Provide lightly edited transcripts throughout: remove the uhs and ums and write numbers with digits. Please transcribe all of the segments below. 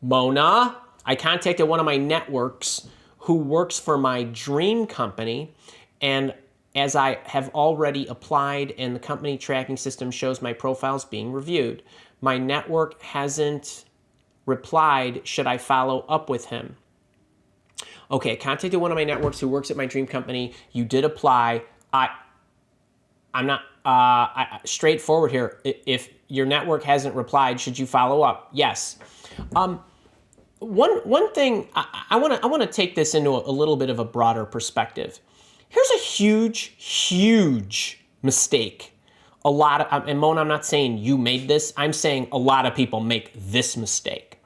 Mona, I contacted one of my networks who works for my dream company, and as I have already applied and the company tracking system shows my profile's being reviewed, my network hasn't replied. Should I follow up with him? Okay, I contacted one of my networks who works at my dream company. You did apply. I'm not straightforward here. If your network hasn't replied, should you follow up? Yes. One thing I want to take this into a little bit of a broader perspective. Here's a huge mistake. And Mona, I'm not saying you made this. I'm saying a lot of people make this mistake.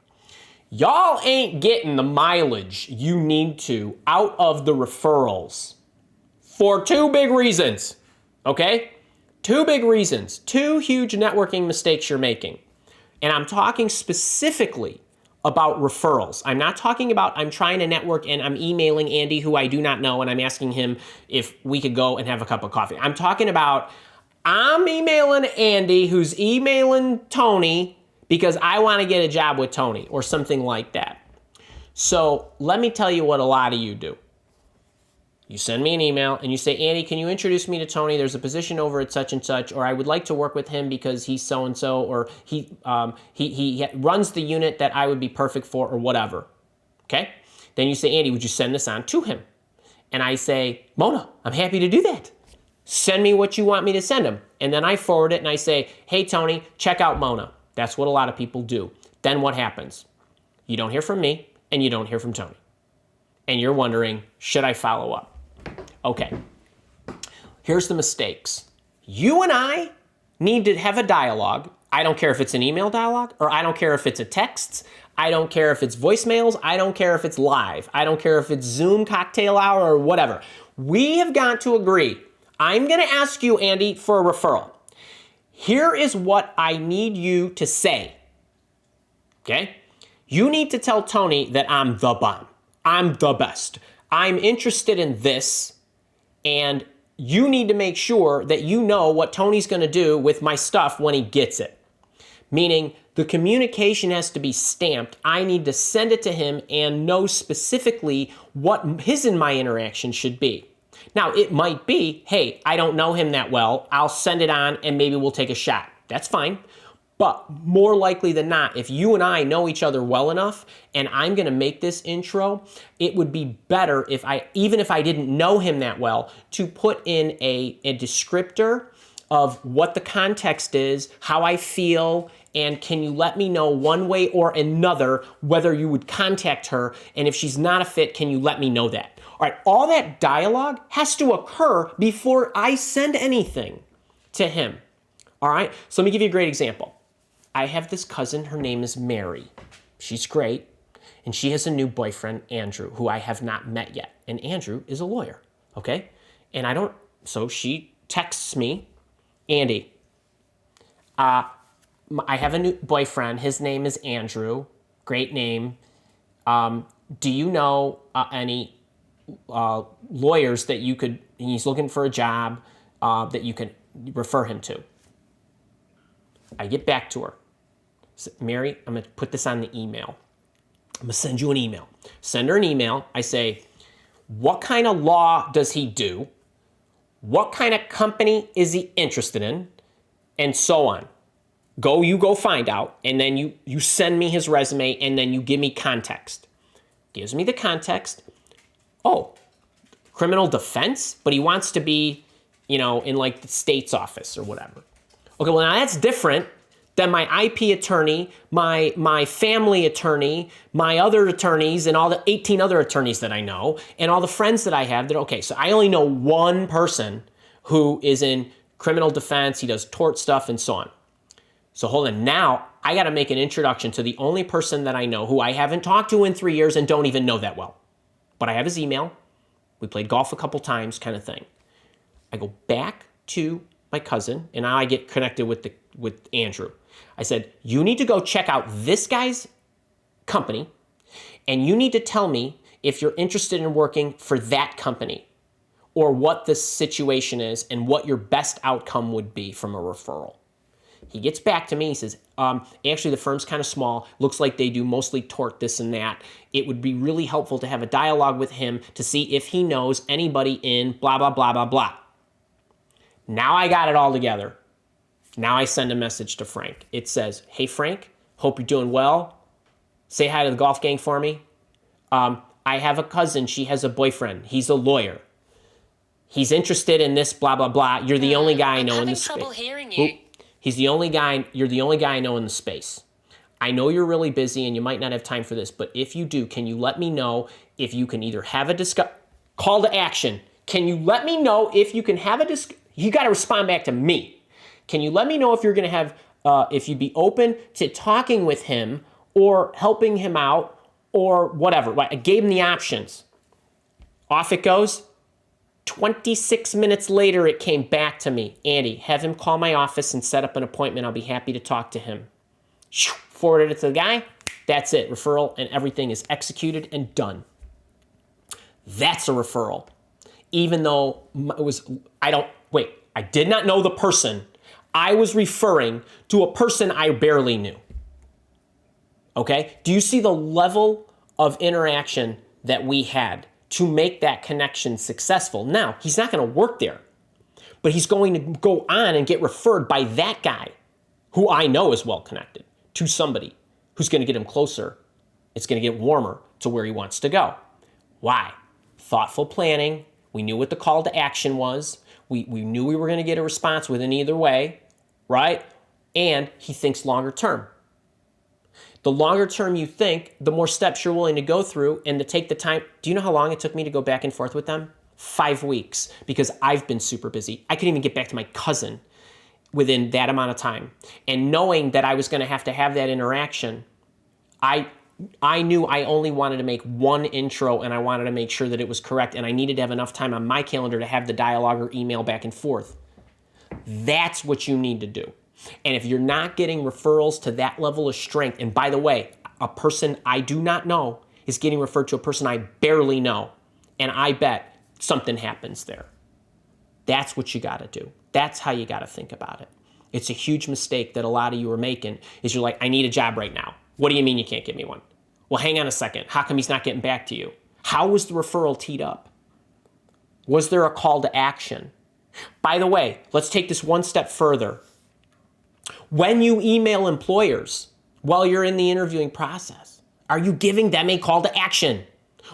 Y'all ain't getting the mileage you need to out of the referrals for two big reasons, okay? Two big reasons, two huge networking mistakes you're making. And I'm talking specifically about referrals. I'm not talking about I'm trying to network and I'm emailing Andy who I do not know and I'm asking him if we could go and have a cup of coffee. I'm talking about I'm emailing Andy who's emailing Tony because I want to get a job with Tony or something like that. So let me tell you what a lot of you do. You send me an email and you say, Andy, can you introduce me to Tony? There's a position over at such and such, or I would like to work with him because he's so-and-so, or he runs the unit that I would be perfect for, or whatever, okay? Then you say, Andy, would you send this on to him? And I say, Mona, I'm happy to do that. Send me what you want me to send him. And then I forward it and I say, hey, Tony, check out Mona. That's what a lot of people do. Then what happens? You don't hear from me and you don't hear from Tony. And you're wondering, should I follow up? Okay, here's the mistakes. You and I need to have a dialogue. I don't care if it's an email dialogue, or I don't care if it's a text. I don't care if it's voicemails. I don't care if it's live. I don't care if it's Zoom cocktail hour or whatever. We have got to agree. I'm going to ask you, Andy, for a referral. Here is what I need you to say. Okay? You need to tell Tony that I'm the bomb. I'm the best. I'm interested in this, and you need to make sure that you know what Tony's going to do with my stuff when he gets it. Meaning the communication has to be stamped. I need to send it to him and know specifically what his and my interaction should be. Now, it might be, hey, I don't know him that well. I'll send it on and maybe we'll take a shot. That's fine. But more likely than not, if you and I know each other well enough and I'm going to make this intro, it would be better if even if I didn't know him that well, to put in a descriptor of what the context is, how I feel, and can you let me know one way or another whether you would contact her, and if she's not a fit, can you let me know that? All right, all that dialogue has to occur before I send anything to him. All right, so let me give you a great example. I have this cousin, her name is Mary. She's great, and she has a new boyfriend, Andrew, who I have not met yet. And Andrew is a lawyer, okay? So she texts me, Andy, I have a new boyfriend. His name is Andrew. Great name. Do you know any lawyers that he's looking for a job that you could refer him to? I get back to her. Mary, I'm going to put this on the email. I'm going to send you an email. Send her an email. I say, what kind of law does he do? What kind of company is he interested in? And so on. You go find out, and then you send me his resume, and then you give me context. Gives me the context. Oh, criminal defense? But he wants to be, in like the state's office or whatever. Okay, well, now that's different than my IP attorney, my family attorney, my other attorneys, and all the 18 other attorneys that I know, and all the friends that I have. Okay, so I only know one person who is in criminal defense. He does tort stuff and so on. So hold on. Now I got to make an introduction to the only person that I know who I haven't talked to in 3 years and don't even know that well. But I have his email. We played golf a couple times, kind of thing. I go back to my cousin, and now I get connected with Andrew. I said, you need to go check out this guy's company, and you need to tell me if you're interested in working for that company, or what the situation is and what your best outcome would be from a referral. He gets back to me. He says, actually, the firm's kind of small. Looks like they do mostly tort, this and that. It would be really helpful to have a dialogue with him to see if he knows anybody in blah, blah, blah, blah, blah. Now I got it all together. Now I send a message to Frank. It says, hey, Frank, hope you're doing well. Say hi to the golf gang for me. I have a cousin. She has a boyfriend. He's a lawyer. He's interested in this, blah, blah, blah. You're the only guy I know in the space. I'm having trouble hearing you. He's the only guy, you're the only guy I know in the space. I know you're really busy and you might not have time for this, but if you do, can you let me know if you can either have a call to action? Can you let me know if you can have a you got to respond back to me. Can you let me know if you're going to have, if you'd be open to talking with him or helping him out or whatever. Right? I gave him the options. Off it goes. 26 minutes later, it came back to me. Andy, have him call my office and set up an appointment. I'll be happy to talk to him. Forwarded it to the guy. That's it. Referral and everything is executed and done. That's a referral. Even though it was, I did not know the person. I was referring to a person I barely knew. Okay? Do you see the level of interaction that we had to make that connection successful? Now, he's not going to work there, but he's going to go on and get referred by that guy who I know is well connected to somebody who's going to get him closer. It's going to get warmer to where he wants to go. Why? Thoughtful planning. We knew what the call to action was. We knew we were going to get a response within either way, right? And he thinks longer term. The longer term you think, the more steps you're willing to go through and to take the time. Do you know how long it took me to go back and forth with them? 5 weeks, because I've been super busy. I couldn't even get back to my cousin within that amount of time. And knowing that I was going to have that interaction, I knew I only wanted to make one intro and I wanted to make sure that it was correct and I needed to have enough time on my calendar to have the dialogue or email back and forth. That's what you need to do. And if you're not getting referrals to that level of strength, and by the way, a person I do not know is getting referred to a person I barely know, and I bet something happens there. That's what you got to do. That's how you got to think about it. It's a huge mistake that a lot of you are making is you're like, I need a job right now. What do you mean you can't give me one? Well, hang on a second. How come he's not getting back to you? How was the referral teed up? Was there a call to action? By the way, let's take this one step further. When you email employers while you're in the interviewing process, are you giving them a call to action?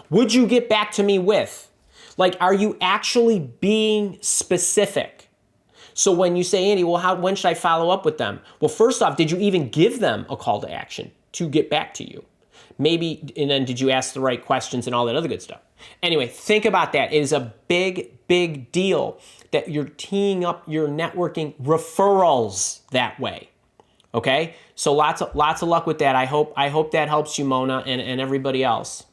Would you get back to me with? Like, are you actually being specific? So when you say, Andy, well, when should I follow up with them? Well, first off, did you even give them a call to action to get back to you? Maybe, and then did you ask the right questions and all that other good stuff? Anyway, think about that. It is a big, big deal that you're teeing up your networking referrals that way. Okay? So lots of luck with that. I hope that helps you, Mona, and everybody else.